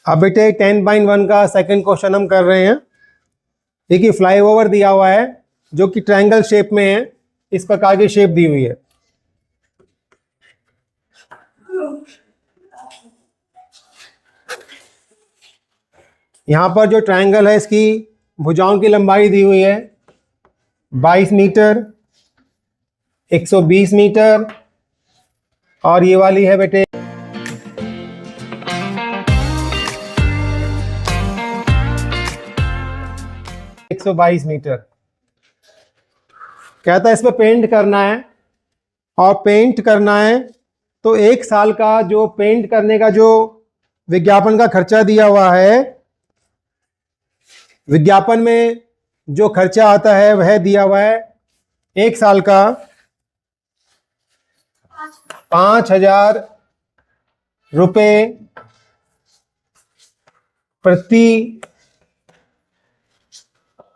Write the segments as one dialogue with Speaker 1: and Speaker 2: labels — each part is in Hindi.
Speaker 1: अब बेटे 10.1 का सेकंड क्वेश्चन हम कर रहे हैं। देखिए फ्लाईओवर दिया हुआ है जो कि ट्रायंगल शेप में है, इस प्रकार की शेप दी हुई है। यहां पर जो ट्रायंगल है इसकी भुजाओं की लंबाई दी हुई है 22 मीटर, 120 मीटर, और ये वाली है बेटे 122 मीटर। कहता है इस पर पेंट करना है, और पेंट करना है तो 1 साल का जो पेंट करने का जो विज्ञापन का खर्चा दिया हुआ है, विज्ञापन में जो खर्चा आता है वह दिया हुआ है 1 साल का 5,000 रुपये प्रति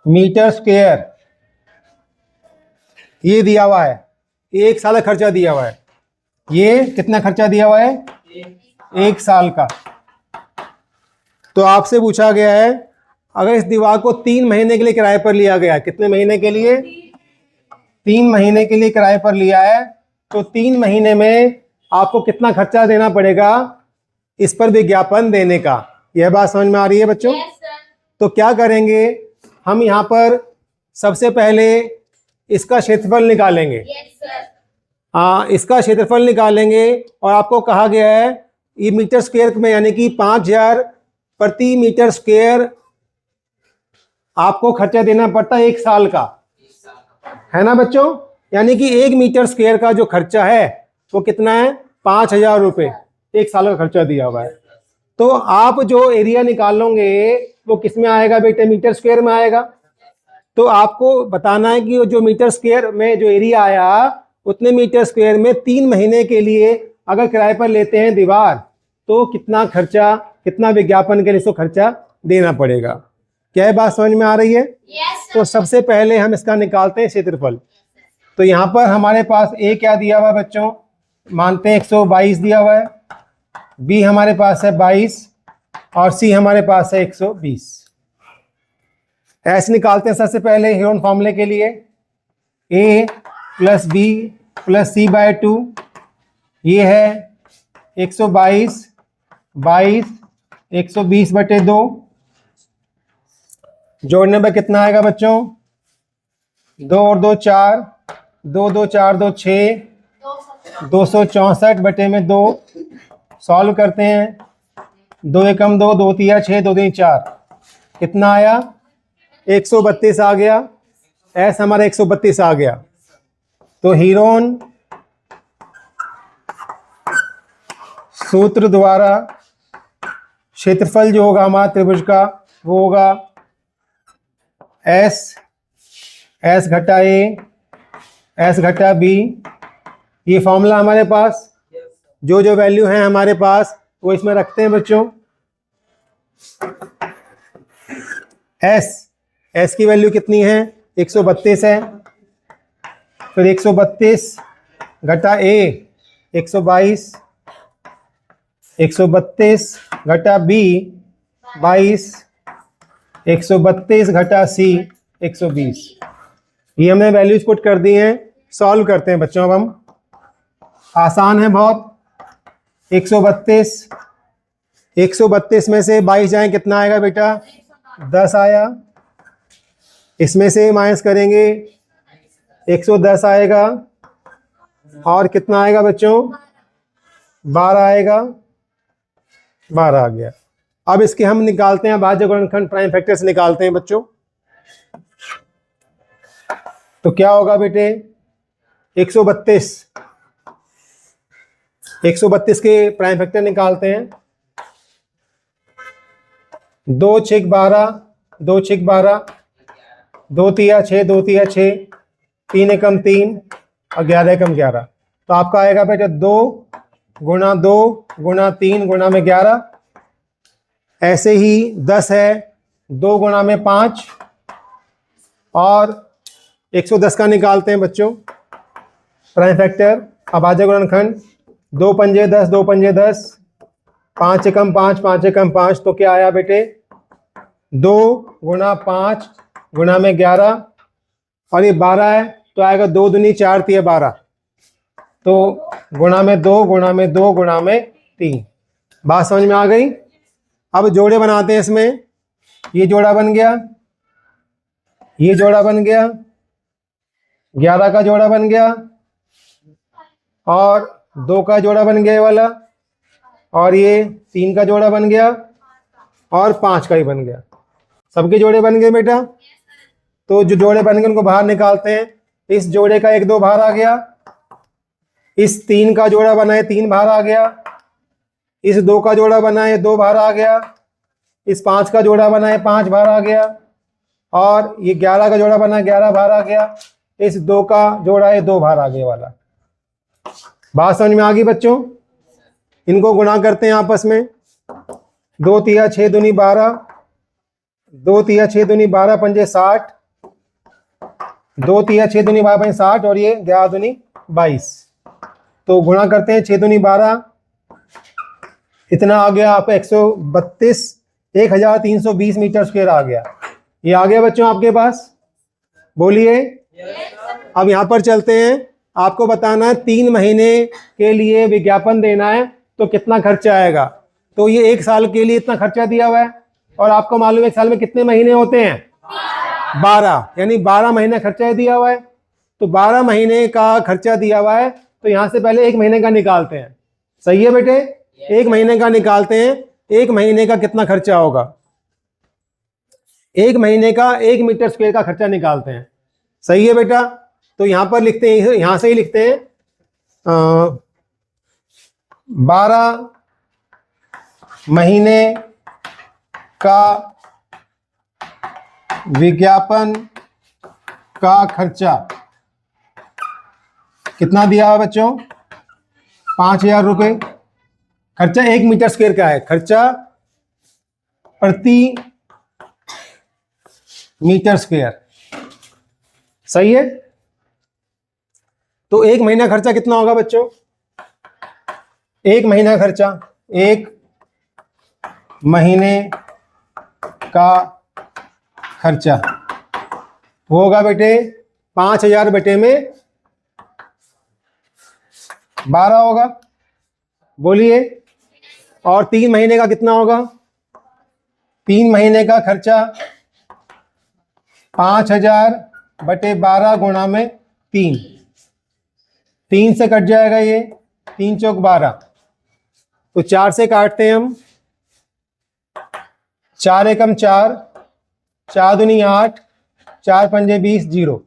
Speaker 1: मीटर स्क्वायर, ये दिया हुआ है। 1 साल का खर्चा दिया हुआ है। ये कितना खर्चा दिया हुआ है? 1 साल का। तो आपसे पूछा गया है अगर इस दीवार को 3 महीने के लिए किराए पर लिया गया है, कितने महीने के लिए? 3 महीने के लिए किराए पर लिया है, तो 3 महीने में आपको कितना खर्चा देना पड़ेगा इस पर विज्ञापन देने का। यह बात समझ में आ रही है बच्चों? तो क्या करेंगे हम यहाँ पर, सबसे पहले इसका क्षेत्रफल निकालेंगे। इसका क्षेत्रफल निकालेंगे, और आपको कहा गया है ये मीटर स्क्वायर में, यानी कि 5,000 प्रति मीटर स्क्वायर आपको खर्चा देना पड़ता है 1 साल का, है ना बच्चों? यानी कि 1 मीटर स्क्वायर का जो खर्चा है वो कितना है? 5,000 रुपये। 1 साल का खर्चा दिया हुआ है। तो आप जो एरिया निकालोगे वो किस में आएगा बेटे? मीटर स्क्वायर में आएगा। तो आपको बताना है कि जो मीटर स्क्वायर में जो एरिया आया उतने मीटर स्क्वायर में 3 महीने के लिए अगर किराए पर लेते हैं दीवार, तो कितना खर्चा, कितना विज्ञापन के लिए इसको खर्चा देना पड़ेगा। क्या है बात समझ में आ रही है? तो सबसे पहले हम इसका निकालते हैं क्षेत्रफल। तो यहाँ पर हमारे पास ए क्या दिया हुआ है बच्चों? मानते हैं 122 दिया हुआ है, बी हमारे पास है 22, और सी हमारे पास है 120। ऐसे निकालते हैं सबसे पहले हेरोन फॉर्मूले के लिए। ए प्लस बी प्लस सी बाय 2, ये है 122, 22, 120/2। जोड़ने पर कितना आएगा बच्चों? 2 और 2 4, 2 2 4 2 6, 264/2। सॉल्व करते हैं। 2 एकम 2, 2 तिया 6, 2 दूनी 4, कितना आया? 132 आ गया। एस हमारा 132 आ गया। तो हेरोन सूत्र द्वारा क्षेत्रफल जो होगा हमारा त्रिभुज का वो होगा एस घटा ए, एस घटा बी। ये फॉर्मूला हमारे पास, जो जो वैल्यू है हमारे पास वो इसमें रखते हैं बच्चों। एस की वैल्यू कितनी है? 132 है। फिर 132 घटा ए 122, 132 घटा बी 22, 132 घटा सी 120। ये हमने वैल्यूज पुट कर दी हैं। सॉल्व करते हैं बच्चों। अब हम, आसान है बहुत। 132 में से 22 जाए कितना आएगा बेटा? 10 आया। इसमें से माइनस करेंगे 110 आएगा, और कितना आएगा बच्चों? 12 आएगा। 12 आ गया। अब इसके हम निकालते हैं भाज्य गुणनखंड, प्राइम फैक्टर से निकालते हैं बच्चों। तो क्या होगा बेटे? 132 के प्राइम फैक्टर निकालते हैं। 2 6 12, 2 6 12, 2 तिया 6, 2 तिया 6, 3 एकम 3, और 11 एकम 11। तो आपका आएगा बेटा 2 गुणा 2 गुणा 3 गुणा में 11। ऐसे ही 10 है, 2 गुणा में 5, और 110 का निकालते हैं बच्चों प्राइम फैक्टर। अभाज्य गुणनखंड 2 पंजे 10, 2 पंजे 10, 5 एकम 5, 5 एकम 5, तो क्या आया बेटे 2 गुणा 5 गुणा में 11, और ये 12 है तो आएगा 2 दूनी 4 3 12, तो गुणा में 2 गुणा में 2 गुणा में 3। बात समझ में आ गई। अब जोड़े बनाते हैं इसमें। ये जोड़ा बन गया, ये जोड़ा बन गया, 11 का जोड़ा बन गया, और 2 का जोड़ा बन गया ये वाला, और ये 3 का जोड़ा बन गया, और 5 का ही बन गया। सबके जोड़े बन गए बेटा। तो जो जोड़े बन गए उनको बाहर निकालते हैं। इस जोड़े का 1 2 बाहर आ गया, इस 3 का जोड़ा बना है 3 बाहर आ गया, इस 2 का जोड़ा बना है 2 बाहर आ गया, इस 5 का जोड़ा बना है 5 बाहर आ गया, और ये 11 का जोड़ा बना है 11 बाहर आ गया, इस 2 का जोड़ा है 2 बाहर आ गया वाला। बात समझ में आ गई बच्चों। इनको गुणा करते हैं आपस में। 2 तिया 6 दूनी 12, 2 तिया 6 दूनी 12 पंजे 60, 2 तिया 6 दूनी 12 पंजे 60, और ये 11 दूनी 22। तो गुणा करते हैं 6 दूनी 12, इतना आ गया आपका 132, 1320 मीटर स्क्वायर आ गया। ये आ गया बच्चों आपके पास, बोलिए। अब यहाँ पर चलते हैं। आपको बताना है 3 महीने के लिए विज्ञापन देना है तो कितना खर्चा आएगा। तो ये 1 साल के लिए इतना खर्चा दिया हुआ है, और आपको मालूम है 1 साल में कितने महीने होते हैं 12, यानी 12 महीने खर्चा दिया हुआ है। तो 12 महीने का खर्चा दिया हुआ है, तो यहाँ से पहले 1 महीने का निकालते हैं। सही है बेटे, 1 महीने का निकालते हैं। 1 महीने का कितना खर्चा होगा, 1 महीने का 1 मीटर स्क्वायर का खर्चा निकालते हैं। सही है बेटा। तो यहां पर लिखते हैं, यहां से ही लिखते हैं 12 महीने का विज्ञापन का खर्चा कितना दिया है बच्चों, 5000 रुपये। खर्चा 1 मीटर स्क्वायर का है, खर्चा प्रति मीटर स्क्वायर। सही है। तो 1 महीना खर्चा कितना होगा बच्चों, 1 महीना खर्चा, 1 महीने का खर्चा होगा बेटे 5000 बटे में 12 होगा, बोलिए। और 3 महीने का कितना होगा, 3 महीने का खर्चा 5000 बटे 12 गुणा में 3, 3 से कट जाएगा ये, 3 चौक 12, तो 4 से काटते हैं हम, 4 एकम 4, 4 दूनी 8, 4 पंजे 20, 0।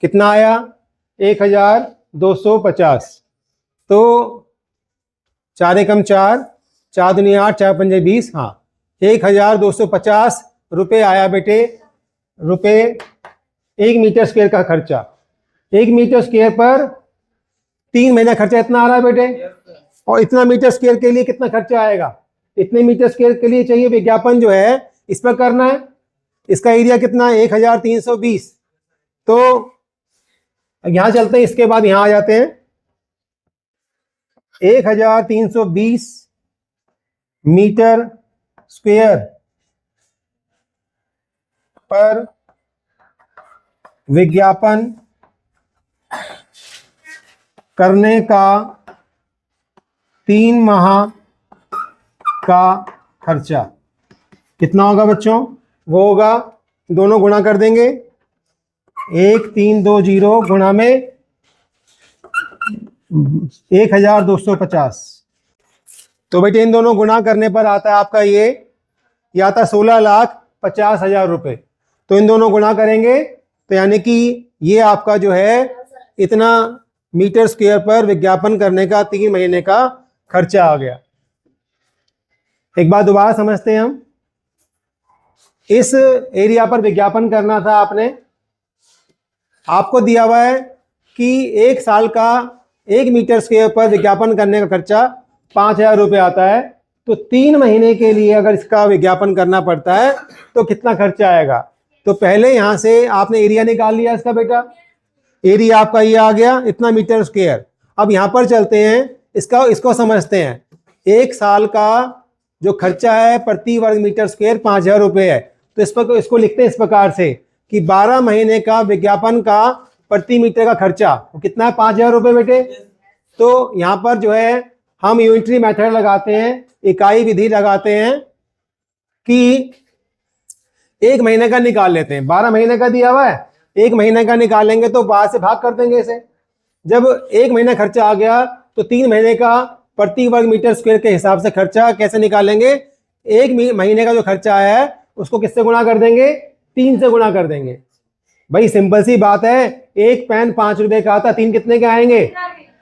Speaker 1: कितना आया 1250। तो 4 एकम 4, 4 दूनी 8, 4 पंजे 20, हाँ 1250 रुपये आया बेटे, रुपये 1 मीटर स्क्वायर का खर्चा। 1 मीटर स्क्वायर पर 3 महीना खर्चा इतना आ रहा है बेटे। और इतना मीटर स्क्वायर के लिए कितना खर्चा आएगा, इतने मीटर स्क्वायर के लिए चाहिए विज्ञापन जो है इस पर करना है। इसका एरिया कितना है 1320। तो यहां चलते हैं, इसके बाद यहां आ जाते हैं। 1320 मीटर स्क्वायर पर विज्ञापन करने का 3 माह का खर्चा कितना होगा बच्चों, वो होगा, दोनों गुणा कर देंगे, 1320 गुणा में 1250। तो बेटे इन दोनों गुणा करने पर आता है आपका ये आता 16,50,000 रुपये। तो इन दोनों गुणा करेंगे तो यानी कि ये आपका जो है इतना मीटर स्क्वायर पर विज्ञापन करने का 3 महीने का खर्चा आ गया। एक बात दोबारा समझते हैं हम। इस एरिया पर विज्ञापन करना था आपने, आपको दिया हुआ है कि 1 साल का 1 मीटर स्क्वायर पर विज्ञापन करने का खर्चा 5000 रुपये आता है। तो 3 महीने के लिए अगर इसका विज्ञापन करना पड़ता है तो कितना खर्चा आएगा। तो पहले यहां से आपने एरिया निकाल लिया इसका बेटा, एरिया आपका ये आ गया इतना मीटर स्क्वायर। अब यहां पर चलते हैं, इसको समझते हैं। एक साल का जो खर्चा है प्रति वर्ग मीटर स्क्वायर 5,000 रुपये है, तो इस पर इसको लिखते हैं इस प्रकार से कि 12 महीने का विज्ञापन का प्रति मीटर का खर्चा वो कितना है, 5,000 रुपये बेटे। तो यहाँ पर जो है हम यूनिटरी मेथड लगाते हैं, इकाई विधि लगाते हैं कि एक महीने का निकाल लेते हैं। 12 महीने का दिया हुआ है, एक महीने का निकालेंगे तो 12 से भाग कर देंगे इसे। जब एक महीना खर्चा आ गया तो 3 महीने का प्रति वर्ग मीटर स्क्वायर के हिसाब से खर्चा कैसे निकालेंगे, एक महीने का जो खर्चा है उसको किससे गुणा कर देंगे, 3 से गुणा कर देंगे। भाई सिंपल सी बात है, एक पेन 5 रुपए का आता, 3 कितने के आएंगे,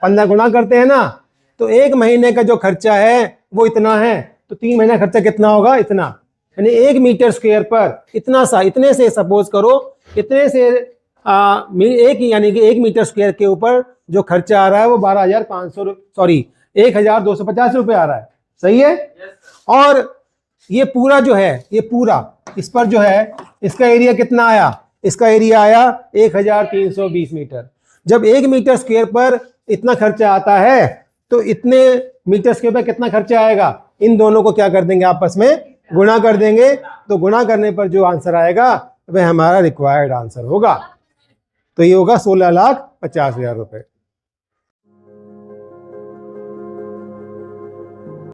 Speaker 1: 15 गुणा करते हैं ना। तो एक महीने का जो खर्चा है वो इतना है, तो 3 महीना खर्चा कितना होगा, इतना। यानी 1 मीटर स्क्वायर पर इतना सा, इतने से सपोज करो, इतने से यानी कि 1 मीटर स्क्वायर के ऊपर जो खर्चा आ रहा है वो 1,250 रुपये आ रहा है। सही है। और ये पूरा जो है, ये पूरा इस पर जो है इसका एरिया कितना आया, इसका एरिया आया 1,320 मीटर। जब 1 मीटर स्क्वायर पर इतना खर्चा आता है तो इतने मीटर स्क्वायर पर कितना खर्चा आएगा, इन दोनों को क्या कर देंगे, आपस में गुणा कर देंगे। तो गुणा करने पर जो आंसर आएगा वह हमारा रिक्वायर्ड आंसर होगा। तो ये होगा 16,50,000 रुपये।